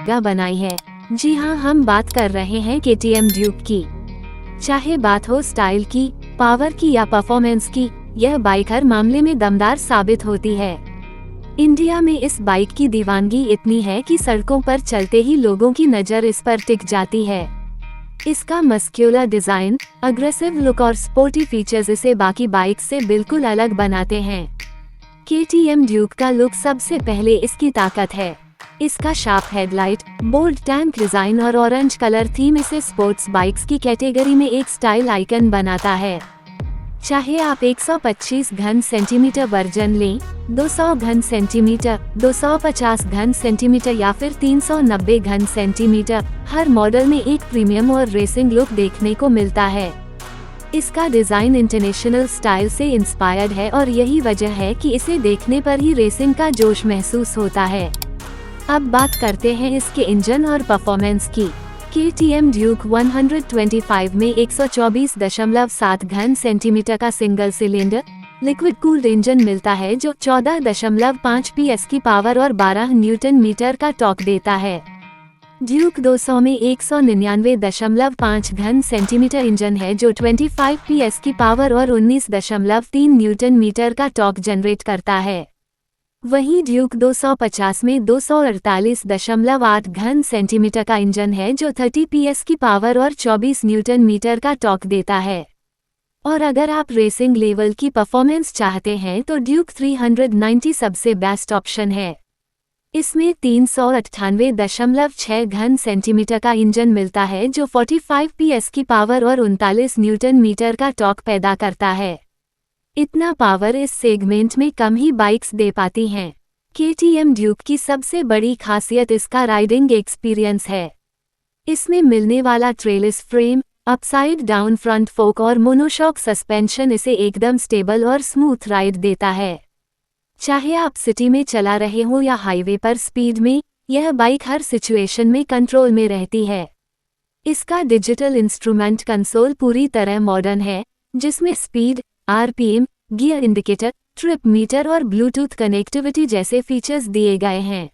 जगह बनाई है। जी हाँ, हम बात कर रहे हैं KTM ड्यूक की। चाहे बात हो स्टाइल की, पावर की या परफॉर्मेंस की, यह बाइक हर मामले में दमदार साबित होती है। इंडिया में इस बाइक की दीवानगी इतनी है कि सड़कों पर चलते ही लोगों की नज़र इस पर टिक जाती है। इसका मस्क्यूलर डिजाइन, अग्रेसिव लुक और स्पोर्टी फीचर्स इसे बाकी बाइक से बिल्कुल अलग बनाते हैं। KTM ड्यूक का लुक सबसे पहले इसकी ताकत है। इसका sharp headlight, bold tank design और ऑरेंज कलर थीम इसे स्पोर्ट्स बाइक्स की कैटेगरी में एक स्टाइल आइकन बनाता है। चाहे आप 125 घन सेंटीमीटर वर्जन लें, 200 घन सेंटीमीटर, 250 घन सेंटीमीटर या फिर 390 घन सेंटीमीटर, हर मॉडल में एक प्रीमियम और रेसिंग लुक देखने को मिलता है। इसका डिजाइन इंटरनेशनल स्टाइल से इंस्पायर्ड है और यही वजह है कि इसे देखने पर ही रेसिंग का जोश महसूस होता है। अब बात करते हैं इसके इंजन और परफॉर्मेंस की। KTM ड्यूक 125 में 124.7 घन सेंटीमीटर का single cylinder liquid cooled engine मिलता है जो 14.5 PS की पावर और 12 न्यूटन मीटर का टॉर्क देता है। ड्यूक 200 में 199.5 घन सेंटीमीटर इंजन है जो 25 PS की पावर और 19.3 न्यूटन मीटर का टॉर्क जनरेट करता है। वहीं ड्यूक 250 में 248.8 घन सेंटीमीटर का इंजन है जो 30 PS की पावर और 24 न्यूटन मीटर का टॉर्क देता है। और अगर आप रेसिंग लेवल की परफॉर्मेंस चाहते हैं तो ड्यूक 390 सबसे बेस्ट ऑप्शन है। इसमें 398.6 घन सेंटीमीटर का इंजन मिलता है जो 45 PS की पावर और 39 न्यूटन मीटर का टॉर्क पैदा करता है। इतना पावर इस सेगमेंट में कम ही बाइक्स दे पाती हैं। KTM ड्यूक की सबसे बड़ी खासियत इसका राइडिंग एक्सपीरियंस है। इसमें मिलने वाला trellis frame, upside down front फोक और मोनोशॉक सस्पेंशन इसे एकदम स्टेबल और स्मूथ राइड देता है। चाहे आप सिटी में चला रहे हो या हाईवे पर स्पीड में, यह बाइक हर सिचुएशन में कंट्रोल में रहती है। इसका डिजिटल इंस्ट्रूमेंट कंसोल पूरी तरह मॉडर्न है, जिसमें speed, RPM, gear indicator, trip meter और ब्लूटूथ कनेक्टिविटी जैसे फीचर्स दिए गए हैं।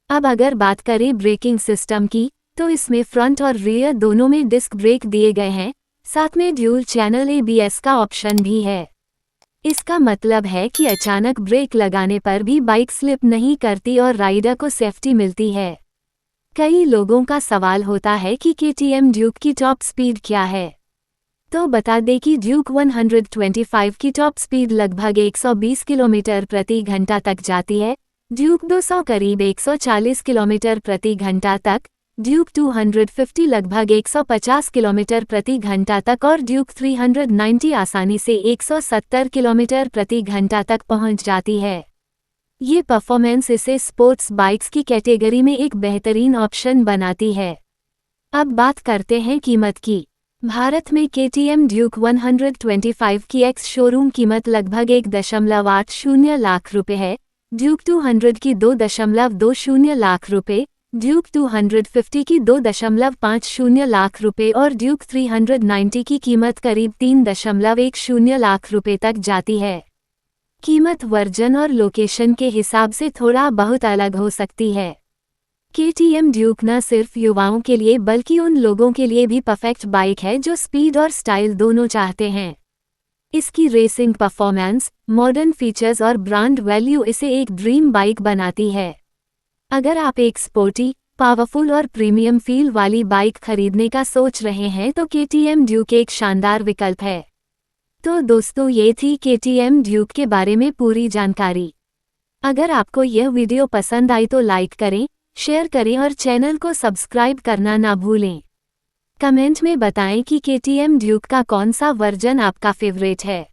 अब अगर बात करें ब्रेकिंग सिस्टम की, तो इसमें फ्रंट और रियर दोनों में डिस्क ब्रेक दिए गए हैं, साथ में ड्यूल चैनल ABS का ऑप्शन भी है। इसका मतलब है कि अचानक ब्रेक लगाने पर भी बाइक स्लिप नहीं करती और राइडर को सेफ्टी मिलती है। कई लोगों का सवाल होता है कि KTM ड्यूक की टॉप स्पीड क्या है। तो बता दें कि ड्यूक 125 की टॉप स्पीड लगभग 120 किलोमीटर प्रति घंटा तक जाती है, ड्यूक 200 करीब 140 किलोमीटर प्रति घंटा तक, ड्यूक 250 लगभग 150 किलोमीटर प्रति घंटा तक और ड्यूक 390 आसानी से 170 किलोमीटर प्रति घंटा तक पहुंच जाती है। ये परफॉर्मेंस इसे स्पोर्ट्स बाइक्स की कैटेगरी में एक बेहतरीन ऑप्शन बनाती है। अब बात करते हैं कीमत की। भारत में KTM ड्यूक 125 की एक्स शोरूम कीमत लगभग 1.80 लाख रुपए है, ड्यूक 200 की 2.20 लाख रुपए, ड्यूक 250 की 2.50 लाख रुपए और ड्यूक 390 की कीमत करीब 3.10 लाख रुपए तक जाती है। कीमत वर्जन और लोकेशन के हिसाब से थोड़ा बहुत अलग हो सकती है। KTM ड्यूक न सिर्फ युवाओं के लिए बल्कि उन लोगों के लिए भी परफेक्ट बाइक है जो स्पीड और स्टाइल दोनों चाहते हैं। इसकी रेसिंग परफॉर्मेंस, मॉडर्न फीचर्स और ब्रांड वैल्यू इसे एक ड्रीम बाइक बनाती है। अगर आप एक स्पोर्टी, पावरफुल और प्रीमियम फील वाली बाइक खरीदने का सोच रहे हैं तो KTM ड्यूक एक शानदार विकल्प है। तो दोस्तों, ये थी KTM ड्यूक के बारे में पूरी जानकारी। अगर आपको यह वीडियो पसंद आई तो लाइक करें, शेयर करें और चैनल को सब्सक्राइब करना ना भूलें। कमेंट में बताएं कि KTM ड्यूक का कौन सा वर्जन आपका फेवरेट है।